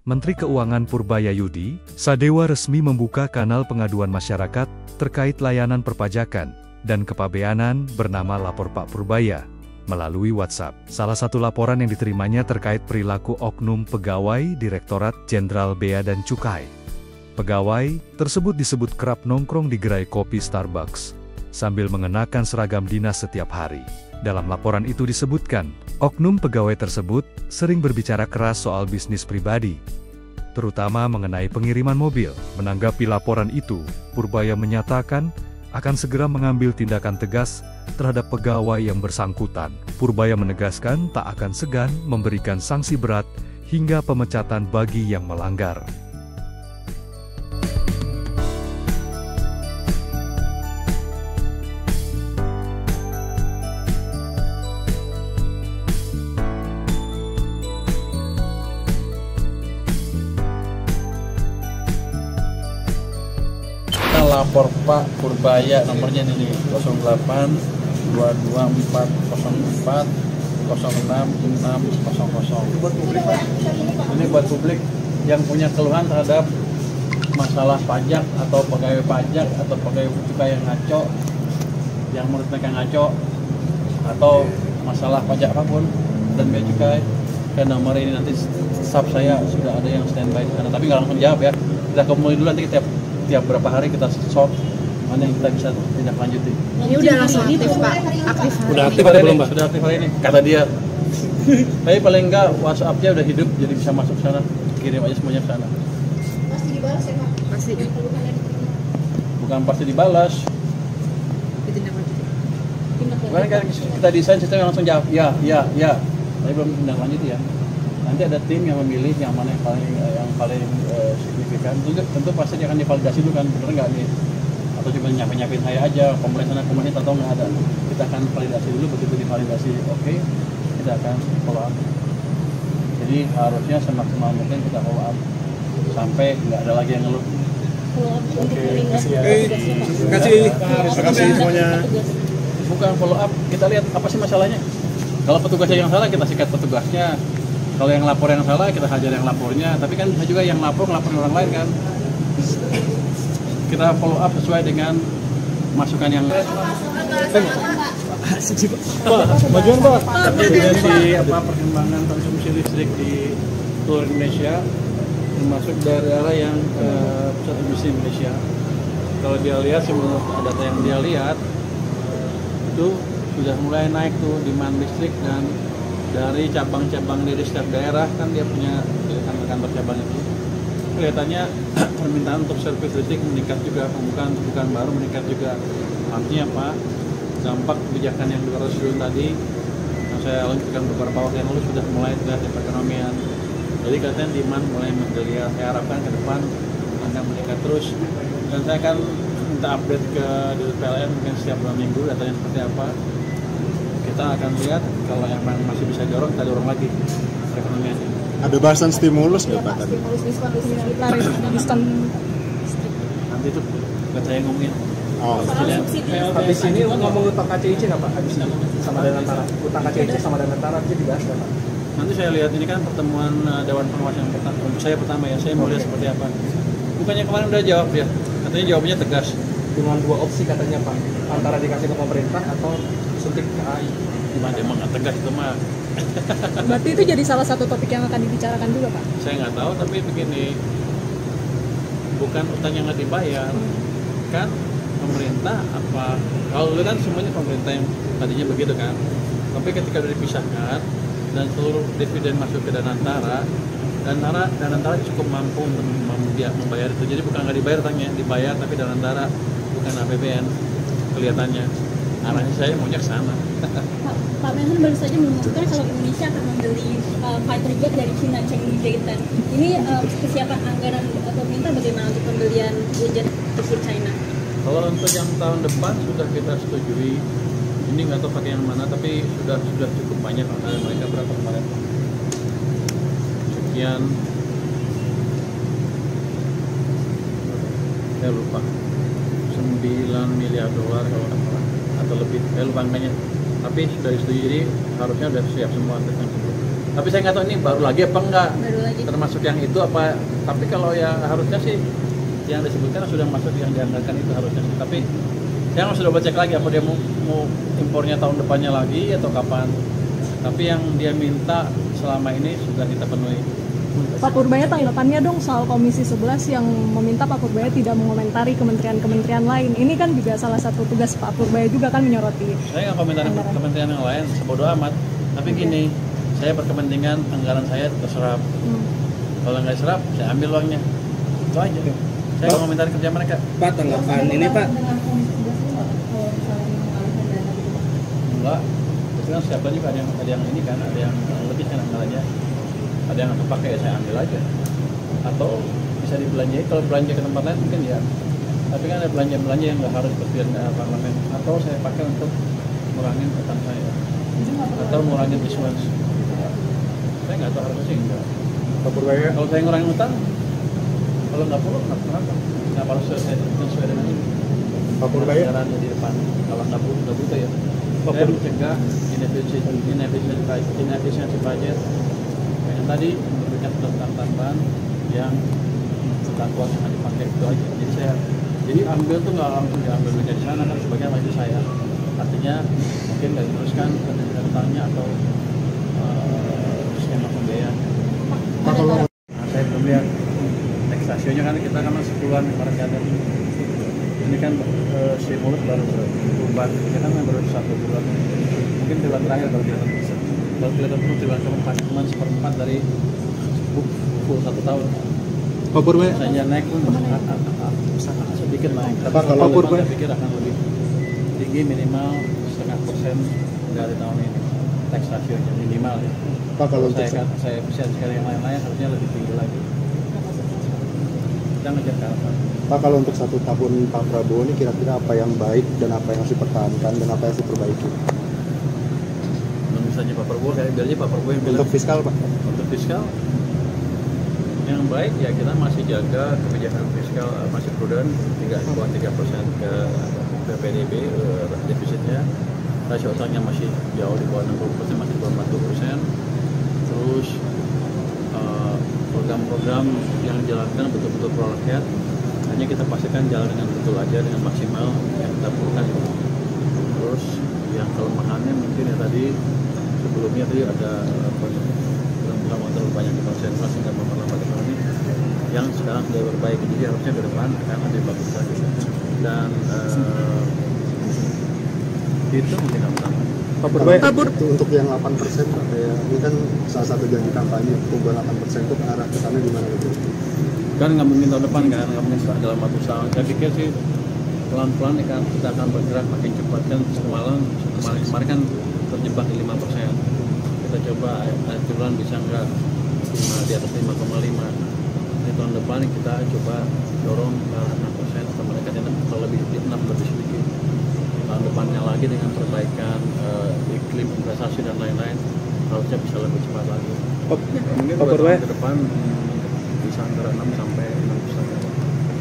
Menteri Keuangan Purbayayudi Sadewa resmi membuka kanal pengaduan masyarakat terkait layanan perpajakan dan kepabeanan bernama Lapor Pak Purbaya melalui WhatsApp. Salah satu laporan yang diterimanya terkait perilaku oknum pegawai Direktorat Jenderal Bea dan Cukai. Pegawai tersebut disebut kerap nongkrong di gerai kopi Starbucks sambil mengenakan seragam dinas setiap hari. Dalam laporan itu disebutkan, oknum pegawai tersebut sering berbicara keras soal bisnis pribadi, terutama mengenai pengiriman mobil. Menanggapi laporan itu, Purbaya menyatakan akan segera mengambil tindakan tegas terhadap pegawai yang bersangkutan. Purbaya menegaskan tak akan segan memberikan sanksi berat hingga pemecatan bagi yang melanggar. Lapor Pak Purbaya, nomornya ini 08 224 04 06 600. Buat publik, Pak. Ini buat publik yang punya keluhan terhadap masalah pajak atau pegawai pajak atau pegawai cukai yang ngaco, yang menurut mereka ngaco, atau masalah pajak apapun dan bea cukai, ke nomor ini. Nanti staff saya sudah ada yang standby di sana, tapi nggak langsung jawab ya. Kita komunikasi dulu, nanti tiap berapa hari kita sort mana yang kita bisa tindak lanjuti. Ini udah langsung aktif, Pak. Aktif. Udah aktif hari ini, sudah aktif hari ini, kata dia. Tapi paling enggak WhatsApp-nya udah hidup, jadi bisa masuk sana, kirim aja semuanya ke sana. Pasti dibalas ya, Pak? Pasti. Bukan pasti dibalas. Bukan kan kita desain sistem yang langsung jawab ya. Tapi belum tindak lanjuti ya. Nanti ada tim yang memilih yang mana yang paling signifikan. Tentu pasti dia akan divalidasi dulu kan, bener nggak nih? Atau cuma nyapin saya aja, komplain sana komplain atau nggak ada. Kita akan validasi dulu, begitu divalidasi oke, kita akan follow up. Jadi harusnya semaksimal mungkin kita follow up sampai nggak ada lagi yang ngeluh. Terima kasih semuanya. Bukan follow up, kita lihat apa sih masalahnya. Kalau petugasnya yang salah, kita sikat petugasnya. Kalau yang lapor yang salah, kita hajar yang lapornya. Tapi kan bisa juga yang ngelaporin orang lain kan. Kita follow up sesuai dengan masukan yang Majuan, Pak. Evidensi perkembangan konsumsi listrik di seluruh Indonesia, termasuk daerah yang pusat industri Indonesia. Kalau dia lihat, menurut data yang dia lihat, itu sudah mulai naik tuh demand listrik, dan dari cabang-cabang dari setiap daerah kan dia punya kantor cabang itu. Kelihatannya permintaan untuk servis listrik meningkat juga, bukan baru meningkat juga. Artinya apa? Dampak kebijakan yang 200 triliun tadi yang saya lakukan beberapa waktu yang lalu sudah mulai terlihat di perekonomian. Jadi katanya demand mulai menggeliat. Saya harapkan ke depan akan meningkat terus. Dan saya akan minta update ke Dirut PLN mungkin setiap 2 minggu datanya seperti apa. Kita akan lihat kalau yang masih bisa dorong, kita dorong lagi perekonomiannya. Ada bahasan stimulus nggak, Pak? Tadi? Diskon. Nanti itu bukan saya ngomongin. Oh. Habis ini ngomong utang KCIC nggak, Pak? Habis ini sama dengan Antara. Utang KCIC sama dengan Antara itu dibahas nggak, Pak? Nanti saya lihat, ini kan pertemuan Dewan Pengawas yang pertama. Untuk saya pertama ya, saya mau lihat seperti apa. Bukannya kemarin udah jawab ya, katanya jawabannya tegas. Dengan 2 opsi katanya, Pak. Antara dikasih ke pemerintah atau suntik ke AI. Gimana emang nggak tegas itu mah? Berarti itu jadi salah satu topik yang akan dibicarakan juga, Pak? Saya nggak tahu, tapi begini, bukan utang yang nggak dibayar, kan pemerintah apa? Kalau dulu kan semuanya pemerintah yang tadinya begitu kan, tapi ketika sudah dipisahkan dan seluruh dividen masuk ke Danantara cukup mampu untuk membayar itu. Jadi bukan nggak dibayar utangnya, dibayar, tapi Danantara bukan APBN kelihatannya. Arahnya saya maunya ke sana. Pak Menhan baru saja mengumumkan kalau Indonesia akan membeli fighter jet dari China, Chengdu J-10. Ini kesiapan anggaran pemerintah bagaimana untuk pembelian jet tempur China? Kalau untuk yang tahun depan sudah kita setujui. Ini nggak tahu pakai yang mana, tapi sudah cukup banyak. Mereka berapa kemarin? Sekian, saya lupa. 9 miliar dolar kalau nggak salah, atau lebih, saya lupa angkanya. Tapi sudah disetujui, harusnya sudah siap semua. Tapi saya nggak tahu ini baru lagi apa enggak. Baru lagi. termasuk yang itu apa? Tapi kalau yang harusnya sih yang disebutkan sudah masuk yang dianggarkan itu harusnya. Tapi saya harus coba cek lagi apa dia mau impornya tahun depannya lagi atau kapan. Tapi yang dia minta selama ini sudah kita penuhi. Pak Purbaya, tanggapannya dong soal Komisi 11 yang meminta Pak Purbaya tidak mengomentari kementerian-kementerian lain. Ini kan juga salah satu tugas Pak Purbaya juga kan menyoroti. Saya nggak komentari kementerian yang lain, sebodoh amat. Tapi gini, saya berkepentingan anggaran saya terserap. Kalau nggak serap, saya ambil uangnya. Itu aja. Saya nggak komentari kerja mereka. Pak, tanggapan ini Pak. Enggak. Itu kan siapa juga ada yang ini kan, ada yang lebih kan anggarannya. Ada yang kepake ya saya ambil aja, atau bisa dibelanjai. Kalau belanja ke tempat lain mungkin ya, tapi kan ada belanja yang nggak harus berpihak ke parlemen, atau saya pakai untuk ngurangin utang saya atau ngurangin issuance. Saya nggak tahu harusnya sih enggak. Pak Purbaya, Kalau saya ngurangin utang, kalau nggak perlu kenapa? Nggak harus sesuai dengan ini. Pak Purbaya, Anggarannya di depan, kalau nggak butuh ya. Saya mencegah inefisiensi budget. Yang tadi memberikan tambahan yang tentang uang yang dipakai itu aja. Jadi ambil tuh nggak langsung diambil dari sana kan sebagian masih saya. Artinya mungkin nggak diteruskan ke utangnya atau skema pembiayaan. Nah, saya belum lihat tax ratio-nya kan kita kan 10-an kemarin ada. Ini kan stimulus baru berubah. Kita kan baru 1 bulan. Mungkin bulan terakhir kalau kelihatan terus bulan keempat cuma 1/4 dari full 1 tahun. Pak Purbaya, Saya naik pun sedikit naik. Tapi Pak, kalau kalau Purbaya- saya pikir akan lebih tinggi, minimal 0,5% dari tahun ini. Tax ratio-nya minimal ya. Pak, kalau untuk Saya efisiensikan yang lain-lain harusnya lebih tinggi lagi. Kita ngejar ke arah. Pak, kalau untuk 1 tahun Pak Prabowo ini kira-kira apa yang baik dan apa yang harus dipertahankan dan apa yang harus diperbaiki? Misalnya Pak Prabowo, kayak biasanya Pak Prabowo yang bilang Untuk fiskal, Pak. untuk fiskal yang baik ya kita masih jaga kebijakan fiskal masih prudent 3,3% ke PDB defisitnya, rasio utangnya masih jauh di bawah 60%, masih di bawah 40%. Terus program-program yang dijalankan betul-betul pro rakyat, hanya kita pastikan jalan dengan betul aja, dengan maksimal yang kita perlukan. Terus yang kelemahannya mungkin ya tadi sebelumnya tadi ada program terlalu banyak dikonsentrasi dan memperlambat ekonomi yang sekarang sudah berbaik, jadi harusnya ke depan akan lebih bagus lagi. Dan itu mungkin yang utama. Pak Purbaya, untuk yang 8% Pak, kayak ini kan salah satu janji kampanye, tumbuhan 8% itu ke arah ke sana gimana gitu? Kan nggak mungkin tahun depan kan, nggak mungkin dalam waktu tahun. Saya pikir sih pelan-pelan kita akan bergerak makin cepat kan. Kemarin kan terjebak di 5%. Kita coba turun bisa nggak di atas 5,5. Di tahun depan kita coba dorong ke 6% atau mendekati 6 atau lebih 6 lebih sedikit. Tahun depannya lagi dengan perbaikan iklim investasi dan lain-lain harusnya bisa lebih cepat lagi. Mungkin 2 tahun ke depan bisa antara 6 sampai 6%.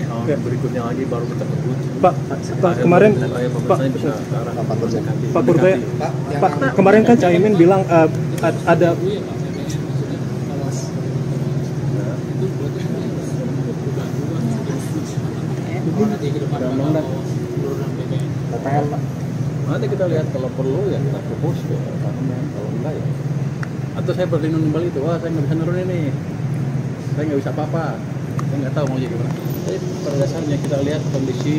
Tahun berikutnya lagi baru kita kebut. Pak kemarin Pak Purbaya, Pak kemarin kan Caimin bilang ada nanti kita lihat kalau perlu ya kita propose ke parlemen, kalau enggak ya atau saya berlindung kembali itu, wah saya nggak bisa nurunin nih, saya nggak bisa apa-apa, saya nggak tahu mau jadi gimana. Tapi pada dasarnya kita lihat kondisi